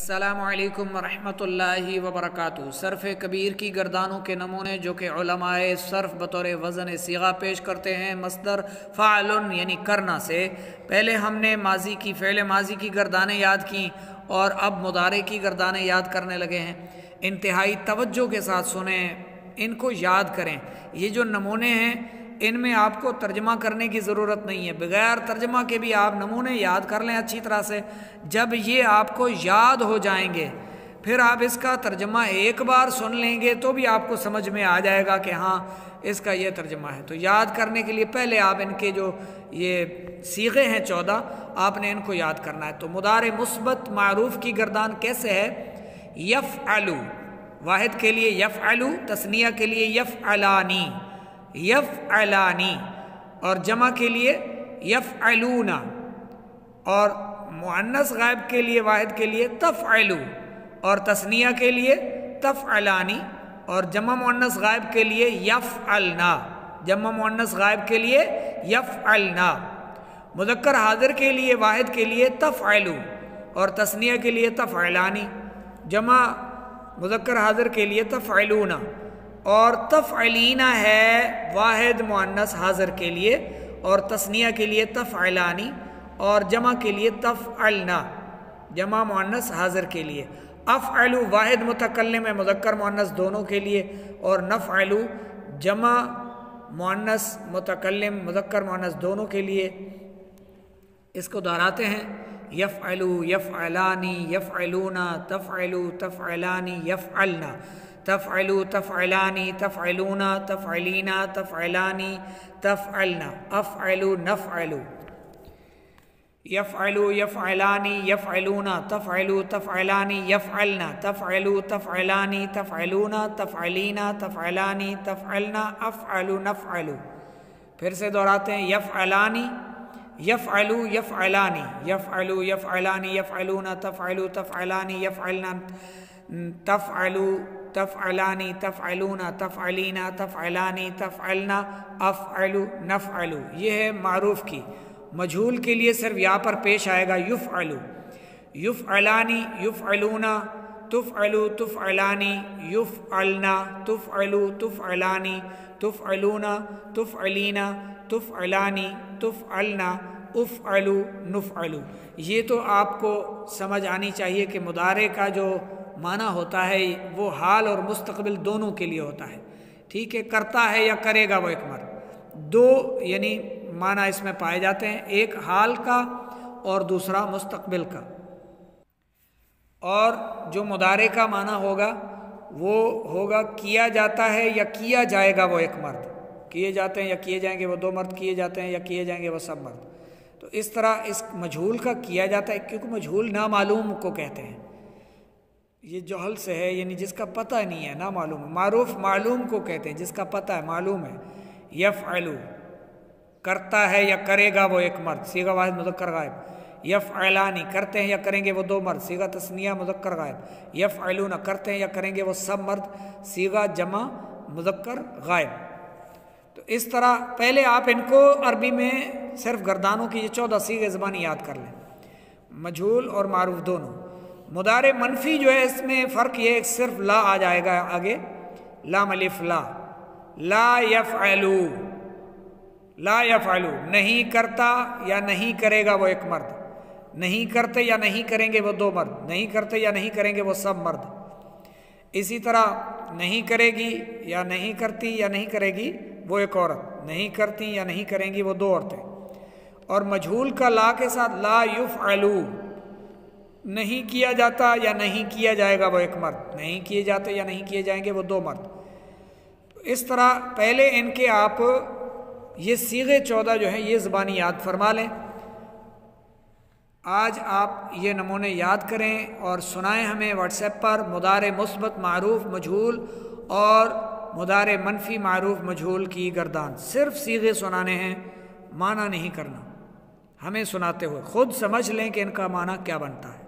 السلام علیکم ورحمۃ اللہ وبرکاتہ۔ صرف کبیر کی گردانوں کے نمونے جو کہ علماء صرف بطور وزن صیغہ پیش کرتے ہیں مصدر فعل یعنی کرنا سے۔ پہلے ہم نے ماضی کی فعل ماضی کی گردانیں یاد کیں اور اب مضارع کی گردانیں یاد کرنے لگے ہیں۔ انتہائی توجہ کے ساتھ سنیں، ان کو یاد کریں۔ یہ جو نمونے ہیں ان میں آپ کو ترجمہ کرنے کی ضرورت نہیں ہے، بغیر ترجمہ کے بھی آپ نمونے یاد کر لیں اچھی طرح سے۔ جب یہ آپ کو یاد ہو جائیں گے پھر آپ اس کا ترجمہ ایک بار سن لیں گے تو بھی آپ کو سمجھ میں آ جائے گا کہ ہاں اس کا یہ ترجمہ ہے۔ تو یاد کرنے کے لیے پہلے آپ ان کے جو یہ صیغے ہیں 14 آپ نے ان کو یاد کرنا ہے۔ تو مضارع مثبت معروف کی گردان کیسے ہے؟ یفعلو، واحد کے لیے یفعلو، تثنیہ کے لیے یفعلانی، یفعلانی، اور جمع کے لیے یفعلون، اور مؤنث غائب کے لیے واحد کے لیے تفعلو، اور تثنیہ کے لیے تفعلانی، اور جمع مؤنث غائب کے لیے یفعلنا، جمع مؤنث غائب کے لیے یفعلنا، مذکر حاضر کے لیے واحد کے لیے تفعلو اور تثنیہ کے لیے تفعلانی، جمع مذکر حاضر کے لیے تفعلون، اور تفعلینا ہے واحد مؤنث حاضر کے لیے، اور تثنیہ کے لیے تفعلانی، اور جمع کے لیے تفعلنا، جمع مؤنث حاضر کے لیے۔ افعلو واحد متکلم ہے مذکر مؤنث دونوں کے لیے، اور نفعلو جمع مؤنث متکلم مذکر مؤنث دونوں کے لیے۔ اس کو دہراتے ہیں، یفعلو، یفعلانی، یفعلون، تفعلو، تفعلانی، یفعلنا، تفعلو، تفعلانی، تفعلون، تفعلینا، تفعلانی، تفعلنا، افعلو، نفعلو، یفعلو، یفعلانی، یفعلون، تفعلو، تفعلانی، یفعلنا، تفعلو، تفعلانی، تفعلون، تفعلینا، تفعلانی، تفعلنا، افعلو، نفعلو۔ پھر سے دہراتے ہیں، یفعلانی، یفعلو، یفعلانی، یفعلو، یفعلانی، یفعلون، تفعلو، تفعلانی، یفعلنا، تفعلو، تفعلانی، تفعلون، تفعلینا، تفعلانی، تفعلنا، افعلو، نفعلو۔ یہ ہے معروف کی۔ مجہول کے لیے صرف یہاں پر پیش آئے گا یفعلو، یفعلانی، یفعلون، تفعلو، تفعلانی، یفعلنا، تفعلو، تفعلانی، تفعلون، تفعلینا، تفعلانی، تفعلنا، افعلو، نفعلو۔ یہ تو آپ کو سمجھ آنی چاہیے کہ مضارع کا جو معنی ہوتا ہے وہ حال اور مستقبل دونوں کے لیے ہوتا ہے، ٹھیک ہے؟ کرتا ہے یا کرے گا وہ ایک مرد، دو یعنی معنی اس میں پائے جاتے ہیں، ایک حال کا اور دوسرا مستقبل کا۔ اور جو مضارع کا معنی ہوگا وہ ہوگا کیا جاتا ہے یا کیا جائے گا وہ ایک مرد، کیے جاتے ہیں یا کیے جائیں گے وہ دو مرد، کیے جاتے ہیں یا کیے جائیں گے وہ سب مرد۔ تو اس طرح اس مجہول کا کیا جاتا ہے، کیونکہ مجہول نامعلوم کو کہتے ہیں، یہ جہل سے ہے یعنی جس کا پتہ نہیں ہے، نامعلوم۔ معروف معلوم کو کہتے ہیں جس کا پتہ ہے، معلوم ہے۔ یفعلو کرتا ہے یا کرے گا وہ ایک مرد، صیغہ واحد مذکر غائب۔ یفعلانی کرتے ہیں یا کریں گے وہ دو مرد، صیغہ تثنیہ مذکر غائب۔ یفعلون کرتے ہیں یا کریں گے وہ سب مرد، صیغہ جمع مذکر غائب۔ تو اس طرح پہلے آپ ان کو عربی میں صرف گردانوں کی یہ 14 صیغے زبانی یاد کر لیں، مجہول اور معروف دونوں۔ مضارع منفی جو ہے اس میں فرق یہ ہے کہ صرف لا آ جائے گا آگے، لام الف لا، لا یفعلو، لا یفعلو نہیں کرتا یا نہیں کرے گا وہ ایک مرد، نہیں کرتے یا نہیں کریں گے وہ دو مرد، نہیں کرتے یا نہیں کریں گے وہ سب مرد۔ اسی طرح نہیں کرے گی یا نہیں کرتی یا نہیں کرے گی وہ ایک عورت، نہیں کرتی یا نہیں کریں گی وہ دو عورتیں۔ اور مجہول کا لا کے ساتھ لا یفعلو نہیں کیا جاتا یا نہیں کیا جائے گا وہ ایک مرد، نہیں کیے جاتے یا نہیں کیے جائیں گے وہ دو مرد۔ اس طرح پہلے ان کے آپ یہ صیغے 14 جو ہیں یہ زبانی یاد فرما لیں۔ آج آپ یہ نمونے یاد کریں اور سنائیں ہمیں واٹس ایپ پر، مضارع مثبت معروف مجہول اور مضارع منفی معروف مجہول کی گردان۔ صرف صیغے سنانے ہیں، معنی نہیں کرنا، ہمیں سناتے ہوئے خود سمجھ لیں کہ ان کا معنی کیا بنتا ہے۔